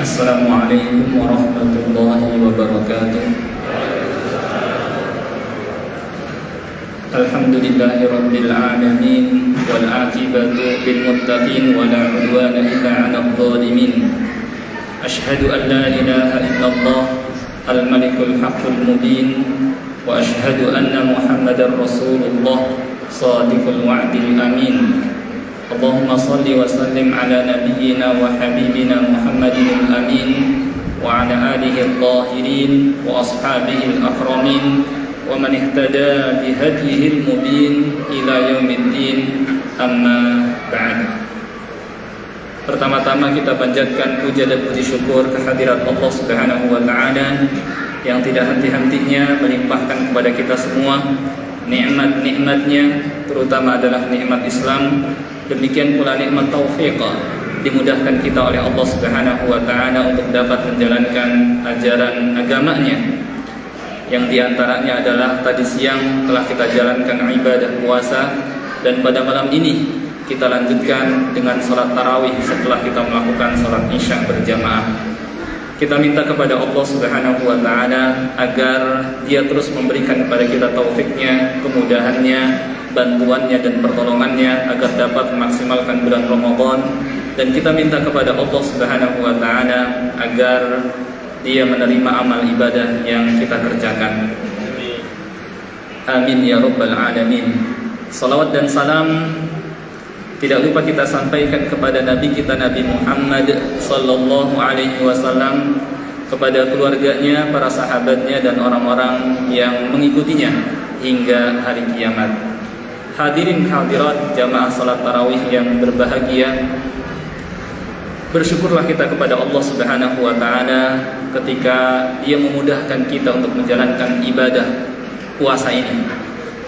Assalamualaikum warahmatullahi wabarakatuh. Alhamdulillahi rabbil alamin wal aqibatu lil muttaqin wa la udwana illa 'alal zalimin. Ashhadu an la ilaha illallah al malikul haqqul mubin wa ashhadu anna Muhammadar rasulullah shadiqul wa'dil amin. Allahumma salli wa sallim ala nabiyyina wa habibina Muhammadin al-amin wa ala alihi al-tahirin wa ashabihi al-akramin wa man ihtada bihadihi al-mubin ila yaumiddin, amma ba'd. Pertama-tama kita panjatkan puja dan puji syukur kehadirat Allah Subhanahu wa taala yang tidak henti-hentinya melimpahkan kepada kita semua nikmat-nikmatnya, terutama adalah nikmat Islam. Demikian pula nikmat taufiq, dimudahkan kita oleh Allah Subhanahu wa taala untuk dapat menjalankan ajaran agamanya, yang diantaranya adalah tadi siang telah kita jalankan ibadah puasa, dan pada malam ini kita lanjutkan dengan salat tarawih setelah kita melakukan salat isya berjamaah. Kita minta kepada Allah Subhanahu wa taala agar Dia terus memberikan kepada kita taufiknya, kemudahannya, bantuannya dan pertolongannya agar dapat memaksimalkan bulan Ramadan. Dan kita minta kepada Allah Subhanahu wa taala agar Dia menerima amal ibadah yang kita kerjakan. Amin ya rabbal alamin. Salawat dan salam tidak lupa kita sampaikan kepada Nabi kita Nabi Muhammad sallallahu alaihi wasallam, kepada keluarganya, para sahabatnya dan orang-orang yang mengikutinya hingga hari kiamat. Hadirin hadirat jamaah salat tarawih yang berbahagia, bersyukurlah kita kepada Allah Subhanahu wa taala ketika Dia memudahkan kita untuk menjalankan ibadah puasa ini.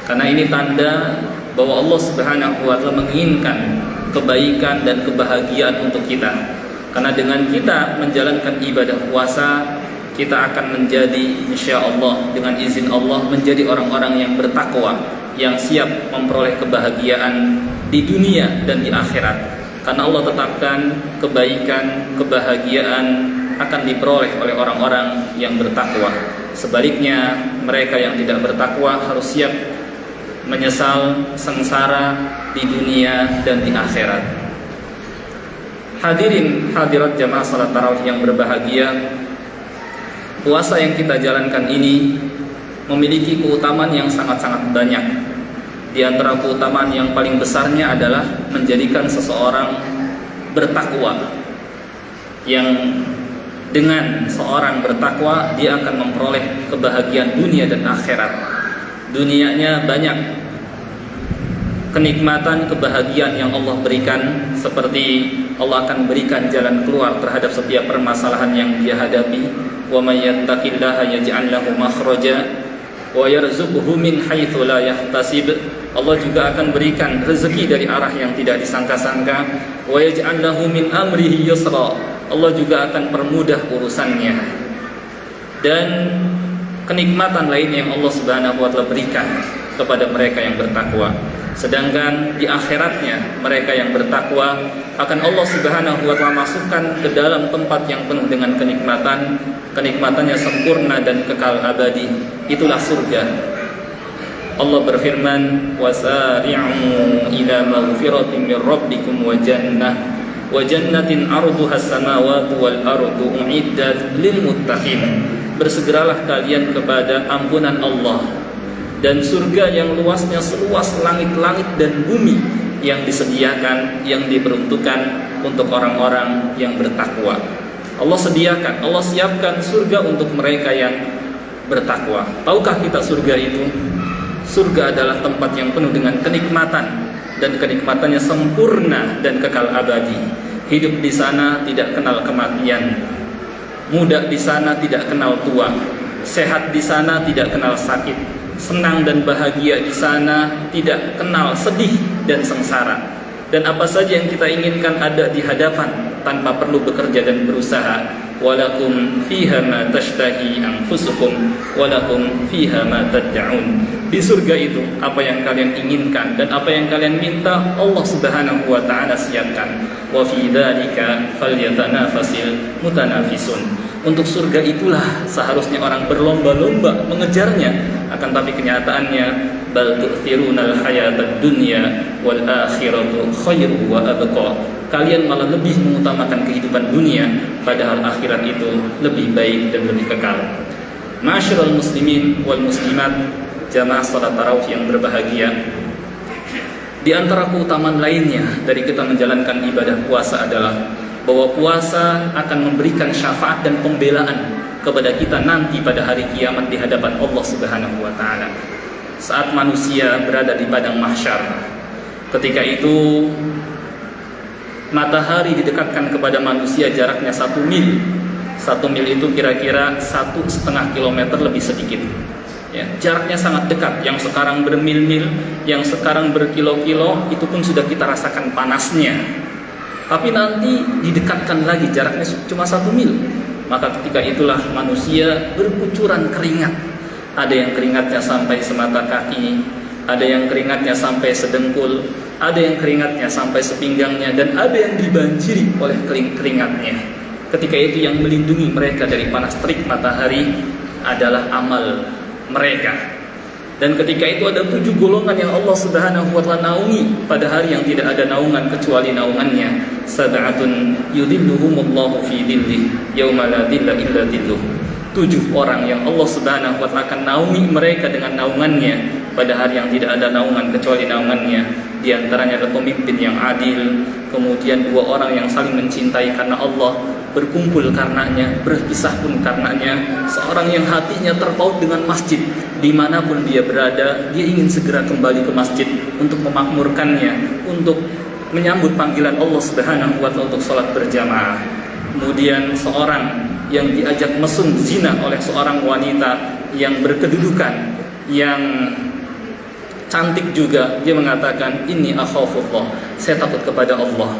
Karena ini tanda bahwa Allah Subhanahu wa taala menginginkan kebaikan dan kebahagiaan untuk kita. Karena dengan kita menjalankan ibadah puasa, kita akan menjadi insyaallah dengan izin Allah menjadi orang-orang yang bertakwa, yang siap memperoleh kebahagiaan di dunia dan di akhirat. Karena Allah tetapkan kebaikan, kebahagiaan akan diperoleh oleh orang-orang yang bertakwa. Sebaliknya, mereka yang tidak bertakwa harus siap menyesal sengsara di dunia dan di akhirat. Hadirin hadirat jamaah salat tarawih yang berbahagia, puasa yang kita jalankan ini memiliki keutamaan yang sangat-sangat banyak. Di antara keutamaan yang paling besarnya adalah menjadikan seseorang bertakwa, yang dengan seorang bertakwa dia akan memperoleh kebahagiaan dunia dan akhirat. Dunianya banyak kenikmatan, kebahagiaan yang Allah berikan, seperti Allah akan berikan jalan keluar terhadap setiap permasalahan yang dia hadapi. Wa may yattaqillaha yaj'al lahu makhraja wa yarzuqhu min haitsu la yahtasib. Allah juga akan berikan rezeki dari arah yang tidak disangka-sangka. Wa yaj'al lahu min amrihi yusra. Allah juga akan permudah urusannya. Dan kenikmatan lain yang Allah Subhanahu wa taala berikan kepada mereka yang bertakwa. Sedangkan di akhiratnya mereka yang bertakwa akan Allah Subhanahu wa taala masukkan ke dalam tempat yang penuh dengan kenikmatan, kenikmatannya sempurna dan kekal abadi. Itulah surga. Allah berfirman, wasari'u ila maghfiratin min rabbikum wa jannatin 'arduha as-samawati wal ardu u'iddat lil muttaqin. Bersegeralah kalian kepada ampunan Allah dan surga yang luasnya seluas langit-langit dan bumi, yang disediakan, yang diperuntukkan untuk orang-orang yang bertakwa. Allah sediakan, Allah siapkan surga untuk mereka yang bertakwa. Tahukah kita surga itu? Surga adalah tempat yang penuh dengan kenikmatan, dan kenikmatannya sempurna dan kekal abadi. Hidup di sana tidak kenal kematian, muda di sana tidak kenal tua, sehat di sana tidak kenal sakit, senang dan bahagia di sana tidak kenal sedih dan sengsara. Dan apa saja yang kita inginkan ada di hadapan tanpa perlu bekerja dan berusaha. walakum fiha ma tashtahi anfusukum walakum fiha ma tad'un. Di surga itu apa yang kalian inginkan dan apa yang kalian minta Allah Subhanahu wa taala siapkan. Wa fi dzalika falyatanafasil mutanafisun. Untuk surga itulah seharusnya orang berlomba-lomba mengejarnya, akan tapi kenyataannya bal tu'thirunal hayatad dunya wal akhiratu khairu wa abqa. Kalian malah lebih mengutamakan kehidupan dunia, padahal akhirat itu lebih baik dan lebih kekal. Ma'asyiral muslimin wal muslimat, jamaah salat tarawih yang berbahagia, di antara keutamaan lainnya dari kita menjalankan ibadah puasa adalah bahwa puasa akan memberikan syafaat dan pembelaan kepada kita nanti pada hari kiamat di hadapan Allah Subhanahu wa taala. Saat manusia berada di padang mahsyar, ketika itu matahari didekatkan kepada manusia jaraknya 1 mil. 1 mil itu kira-kira 1,5 kilometer lebih sedikit. Ya, jaraknya sangat dekat. Yang sekarang bermil-mil, yang sekarang berkilo-kilo, itu pun sudah kita rasakan panasnya. Tapi nanti didekatkan lagi, jaraknya cuma 1 mil. Maka ketika itulah manusia berkucuran keringat. Ada yang keringatnya sampai semata kaki, ada yang keringatnya sampai sedengkul, ada yang keringatnya sampai sepinggangnya, dan ada yang dibanjiri oleh keringatnya. Ketika itu yang melindungi mereka dari panas terik matahari adalah amal mereka. Dan ketika itu ada 7 golongan yang Allah Subhanahu wa taala naungi pada hari yang tidak ada naungan kecuali naungannya. Sab'atun yudhilluhumullahu fi dhillihi yauma la dhilla illa dhilluh. 7 orang yang Allah Subhanahu wa taala akan naungi mereka dengan naungannya pada hari yang tidak ada naungan kecuali naungannya. Di antaranya adalah pemimpin yang adil, kemudian 2 orang yang saling mencintai karena Allah, berkumpul karenanya, berpisah pun karenanya, seorang yang hatinya terpaut dengan masjid, dimanapun dia berada, dia ingin segera kembali ke masjid untuk memakmurkannya, untuk menyambut panggilan Allah Subhanahu wa taala untuk sholat berjamaah. Kemudian seorang yang diajak mesum zina oleh seorang wanita yang berkedudukan, yang cantik juga, dia mengatakan inni akhafullah, saya takut kepada Allah.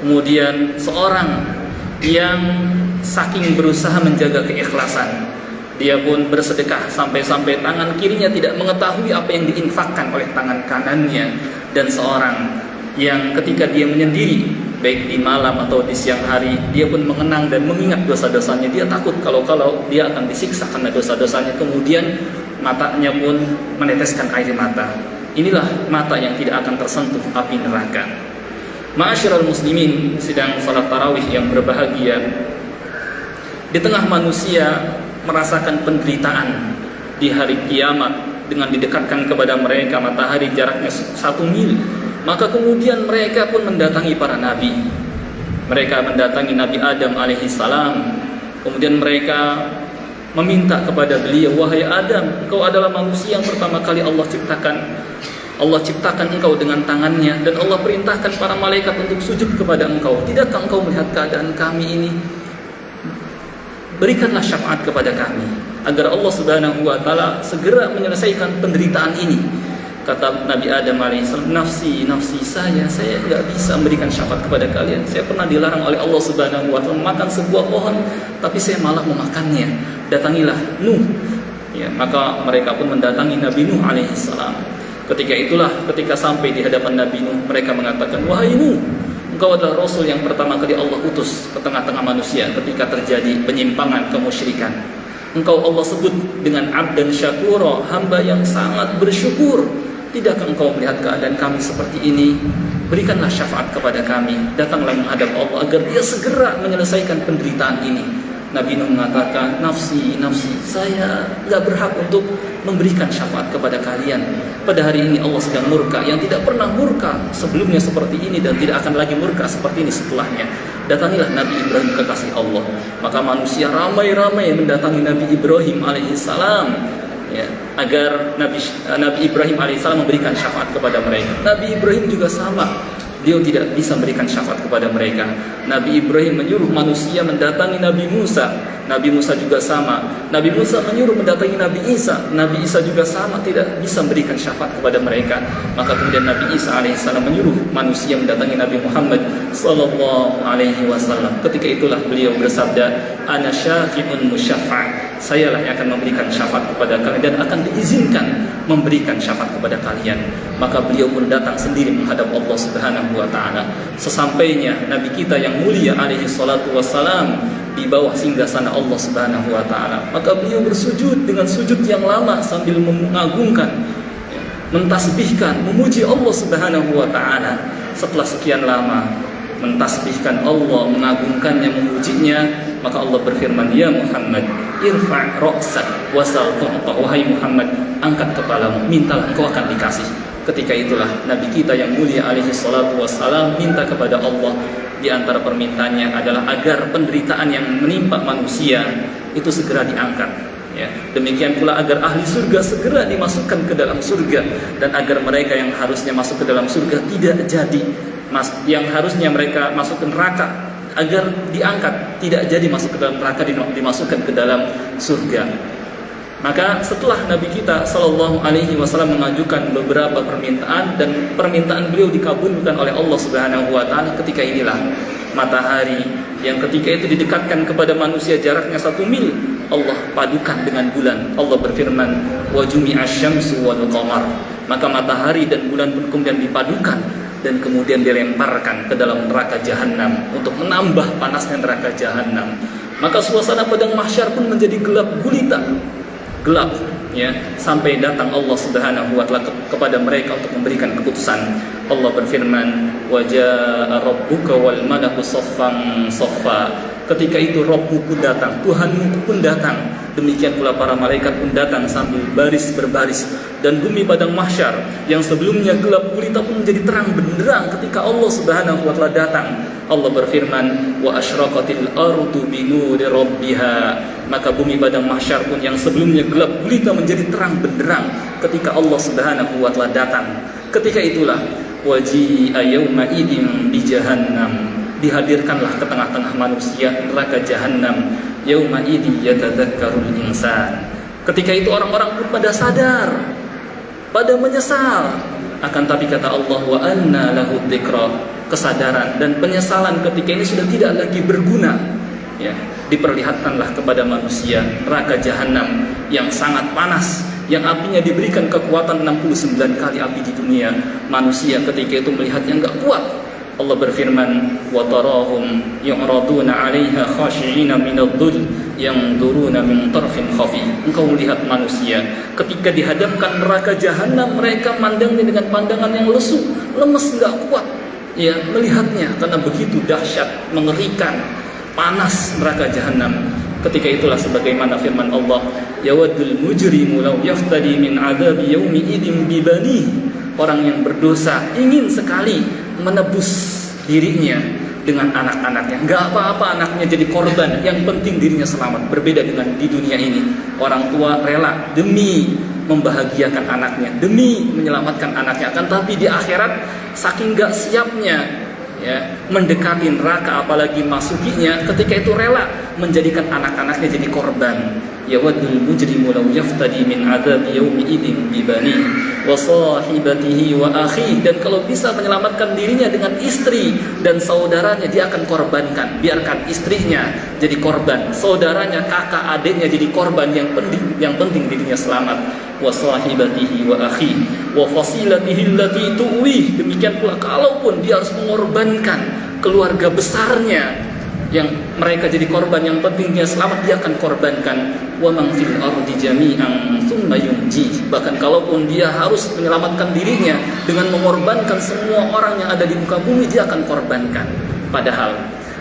Kemudian seorang yang saking berusaha menjaga keikhlasan, dia pun bersedekah sampai-sampai tangan kirinya tidak mengetahui apa yang diinfakkan oleh tangan kanannya. Dan seorang yang ketika dia menyendiri, baik di malam atau di siang hari, dia pun mengenang dan mengingat dosa-dosanya. Dia takut kalau dia akan disiksa karena dosa-dosanya. Kemudian matanya pun meneteskan air mata. Inilah mata yang tidak akan tersentuh api neraka. Ma'asyiral muslimin, sidang salat tarawih yang berbahagia, di tengah manusia merasakan penderitaan di hari kiamat dengan didekatkan kepada mereka matahari jaraknya 1 mil, maka kemudian mereka pun mendatangi para nabi. Mereka mendatangi Nabi Adam alaihissalam. Kemudian mereka meminta kepada beliau, wahai Adam, engkau adalah manusia yang pertama kali Allah ciptakan. Allah ciptakan engkau dengan tangannya, dan Allah perintahkan para malaikat untuk sujud kepada engkau. Tidakkah engkau melihat keadaan kami ini? Berikanlah syafaat kepada kami agar Allah Subhanahu wa taala segera menyelesaikan penderitaan ini. Kata Nabi Adam alaihissalam, nafsi saya nggak bisa memberikan syafaat kepada kalian. Saya pernah dilarang oleh Allah Subhanahu wa taala makan sebuah pohon, tapi saya malah memakannya. Datangilah Nuh. Ya, maka mereka pun mendatangi Nabi Nuh alaihissalam. Ketika sampai di hadapan Nabi Nuh, mereka mengatakan, wahai Nuh, engkau adalah Rasul yang pertama kali Allah utus ke tengah-tengah manusia ketika terjadi penyimpangan kemusyrikan. Engkau Allah sebut dengan abdan syakura, hamba yang sangat bersyukur. Tidakkah engkau melihat keadaan kami seperti ini? Berikanlah syafaat kepada kami. Datanglah menghadap Allah agar dia segera menyelesaikan penderitaan ini. Nabi Nuh mengatakan, nafsi, saya nggak berhak untuk memberikan syafaat kepada kalian. Pada hari ini Allah sedang murka, yang tidak pernah murka sebelumnya seperti ini dan tidak akan lagi murka seperti ini setelahnya. Datangilah Nabi Ibrahim kekasih Allah. Maka manusia ramai-ramai mendatangi Nabi Ibrahim alaihissalam, ya, agar Nabi Ibrahim alaihissalam memberikan syafaat kepada mereka. Nabi Ibrahim juga sama. beliau tidak bisa memberikan syafaat kepada mereka. Nabi Ibrahim menyuruh manusia mendatangi Nabi Musa, Nabi Musa juga sama. Nabi Musa menyuruh mendatangi Nabi Isa, Nabi Isa juga sama, tidak bisa memberikan syafaat kepada mereka. Maka kemudian Nabi Isa alaihissalam menyuruh manusia mendatangi Nabi Muhammad sallallahu alaihi wasallam. Ketika itulah beliau bersabda, ana syafi'un musyaffa', sayalah yang akan memberikan syafaat kepada kalian dan akan diizinkan memberikan syafaat kepada kalian. Maka beliau pun datang sendiri menghadap Allah Subhanahu wa taala. Sesampainya Nabi kita yang mulia alaihi salatu wassalam di bawah singgasana Allah Subhanahu wa taala, maka beliau bersujud dengan sujud yang lama sambil mengagungkan, mentasbihkan, memuji Allah Subhanahu wa taala. Setelah sekian lama mentasbihkan Allah, mengagungkannya, memujinya, maka Allah berfirman, ya Muhammad, irfa' ra'sak wasal tu'ta, wahai Muhammad, angkat kepalamu, mintalah engkau akan dikasih. Ketika itulah Nabi kita yang mulia alaihi salatu wassalam minta kepada Allah. Di antara permintaannya adalah agar penderitaan yang menimpa manusia itu segera diangkat, ya. Demikian pula agar ahli surga segera dimasukkan ke dalam surga, dan agar mereka yang harusnya masuk ke dalam surga tidak jadi, yang harusnya mereka masuk ke neraka agar diangkat, tidak jadi masuk ke dalam neraka, dimasukkan ke dalam surga. Maka setelah Nabi kita sallallahu alaihi wasallam mengajukan beberapa permintaan dan permintaan beliau dikabulkan oleh Allah Subhanahu wa taala, ketika inilah matahari yang ketika itu didekatkan kepada manusia jaraknya 1 mil, Allah padukan dengan bulan. Allah berfirman, wa jumi'asy syamsu wal qamar. Maka matahari dan bulan pun kemudian dipadukan dan kemudian dilemparkan ke dalam neraka jahanam untuk menambah panasnya neraka jahanam. Maka suasana padang mahsyar pun menjadi gelap gulita, gelap, ya, sampai datang Allah Subhanahu wa taala kepada mereka untuk memberikan keputusan. Allah berfirman, wa jaa rabbuka wal malaku saffan saffa. Ketika itu Rabbmu pun datang, Tuhanmu pun datang, demikian pula para malaikat pun datang sambil baris berbaris, dan bumi padang mahsyar yang sebelumnya gelap gulita pun menjadi terang benderang ketika Allah Subhanahu wa taala datang. Allah berfirman, wa asyraqatil ardu bi nuri rabbiha. Maka bumi padang mahsyar pun yang sebelumnya gelap gulita menjadi terang benderang ketika Allah Subhanahu wa taala datang. Ketika itulah waji'a yauma idzin bi jahannam, dihadirkanlah ke tengah-tengah manusia neraka jahanam. Yauma idzi yatadzakkarul insan. Ketika itu orang-orang pun pada sadar, pada menyesal. Akan tapi kata Allah, wa anna lahu dzikra, kesadaran dan penyesalan ketika ini sudah tidak lagi berguna, ya. Diperlihatkanlah kepada manusia neraka jahanam yang sangat panas, yang apinya diberikan kekuatan 69 kali api di dunia. Manusia ketika itu melihatnya enggak kuat. Allah berfirman, wa tarahum yu'raduna 'alaiha khashi'ina minadh-dhul yanzuruna min tarfin khafi. Engkau melihat manusia ketika dihadapkan neraka jahanam, mereka mandangnya dengan pandangan yang lesu, lemes, enggak kuat, ya, melihatnya karena begitu dahsyat, mengerikan, panas neraka jahanam. Ketika itulah sebagaimana firman Allah, yawaddul mujrimu law yaftadi min 'adzabi yaumi idzin bi banihi. Orang yang berdosa ingin sekali menebus dirinya dengan anak-anaknya. Enggak apa-apa anaknya jadi korban, yang penting dirinya selamat. Berbeda dengan di dunia ini, orang tua rela demi membahagiakan anaknya, demi menyelamatkan anaknya. Akan tapi di akhirat saking gak siapnya, ya, mendekati neraka apalagi masukinya, ketika itu rela menjadikan anak-anaknya jadi korban. Yawaddul mujrimu law yaftadi min 'adzabi yaumi idzin bi banihi wa sahibatihi wa akhihi. Dan kalau bisa menyelamatkan dirinya dengan istri dan saudaranya, dia akan korbankan. Biarkan istrinya jadi korban, saudaranya, kakak, adiknya jadi korban, yang penting dirinya selamat. Wa sahibatihi wa akhihi wa fasilatihi allati tuwi. Demikian pula kalaupun dia harus mengorbankan keluarga besarnya, yang mereka jadi korban, yang penting dia selamat, dia akan korbankan. Wa man fil ardi jami'an tsumma yunji. Bahkan kalaupun dia harus menyelamatkan dirinya dengan mengorbankan semua orang yang ada di muka bumi, dia akan korbankan. Padahal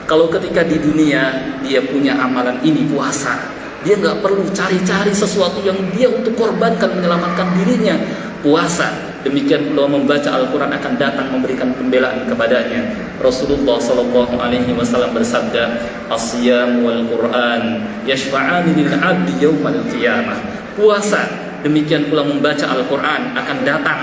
kalau ketika di dunia dia punya amalan ini, puasa, dia nggak perlu cari-cari sesuatu yang dia untuk korbankan menyelamatkan dirinya, puasa. Demikian pula membaca Al-Quran akan datang memberikan pembelaan kepadanya. Rasulullah sallallahu alaihi wasallam bersabda, as-siyam wal Quran yashfa'ani lil 'abdi yaumal qiyamah. Puasa demikian pula membaca Al-Quran akan datang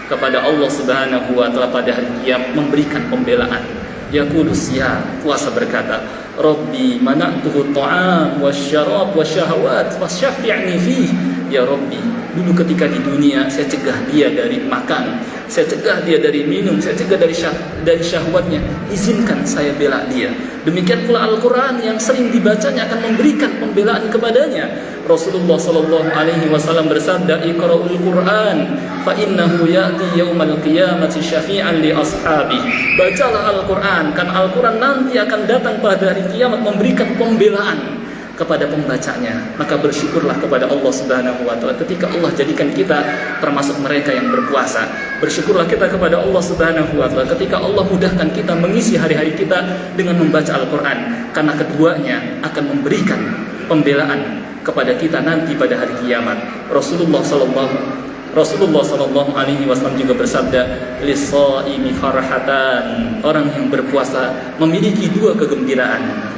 kepada Allah Subhanahu wa taala pada hari kiamat, memberikan pembelaan. Yaqulus, ya puasa berkata, Rabbi mana'tuhu ta'am wasyarab wasyahawat fasyafi'ni fih. Ya Rabbi, dulu ketika di dunia saya cegah dia dari makan, saya cegah dia dari minum, saya cegah dari syahwatnya, izinkan saya bela dia. Demikian pula Al-Quran yang sering dibacanya akan memberikan pembelaan kepadanya. Rasulullah sallallahu alaihi wasallam bersabda, Iqra'ul Quran fa innahu ya'ti yaumal qiyamati syafi'an li ashabi. Bacalah Al-Quran, kan Al-Quran nanti akan datang pada hari kiamat memberikan pembelaan kepada pembacanya. Maka bersyukurlah kepada Allah Subhanahu wa taala ketika Allah jadikan kita termasuk mereka yang berpuasa. Bersyukurlah kita kepada Allah Subhanahu wa taala ketika Allah mudahkan kita mengisi hari-hari kita dengan membaca Al-Qur'an, karena keduanya akan memberikan pembelaan kepada kita nanti pada hari kiamat. Rasulullah sallallahu alaihi wasallam juga bersabda, lis-shaimi farhatan. Orang yang berpuasa memiliki dua kegembiraan.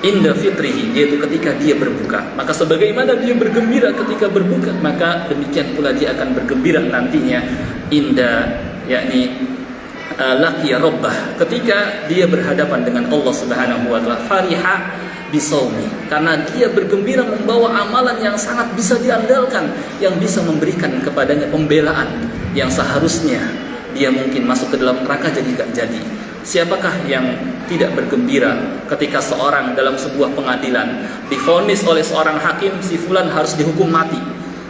Inda fitrihi, yaitu ketika dia berbuka. Maka sebagaimana dia bergembira ketika berbuka, maka demikian pula dia akan bergembira nantinya inda, yakni laqiya rabbah, ketika dia berhadapan dengan Allah Subhanahu wa taala. Fariha bisaumi, karena dia bergembira membawa amalan yang sangat bisa diandalkan, yang bisa memberikan kepadanya pembelaan yang seharusnya dia mungkin masuk ke dalam neraka jadi gak jadi. Siapakah yang tidak bergembira ketika seorang dalam sebuah pengadilan divonis oleh seorang hakim, si fulan harus dihukum mati.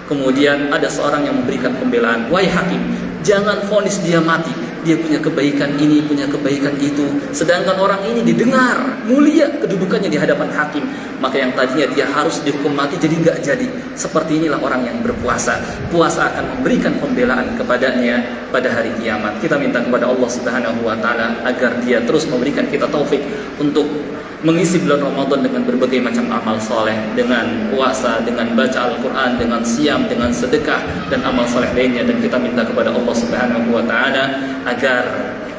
Kemudian ada seorang yang memberikan pembelaan, wahai hakim, jangan vonis dia mati, dia punya kebaikan ini, punya kebaikan itu. Sedangkan orang ini didengar mulia kedudukannya di hadapan hakim, maka yang tadinya dia harus dihukum mati jadi gak jadi. Seperti inilah orang yang berpuasa. Puasa akan memberikan pembelaan kepadanya pada hari kiamat. Kita minta kepada Allah Subhanahu wa taala agar dia terus memberikan kita taufik untuk mengisi bulan Ramadan dengan berbagai macam amal soleh, dengan puasa, dengan baca Al-Quran, dengan siam, dengan sedekah, dan amal soleh lainnya. Dan kita minta kepada Allah Subhanahu wa ta'ala agar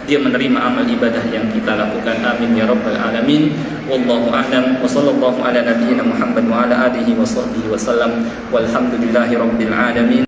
dia menerima amal ibadah yang kita lakukan. Amin ya rabbal alamin. Wallahu a'lam wa sallallahu ala nabiyyina Muhammad wa ala alihi wa sahbihi wa sallam. Walhamdulillahi rabbil alamin.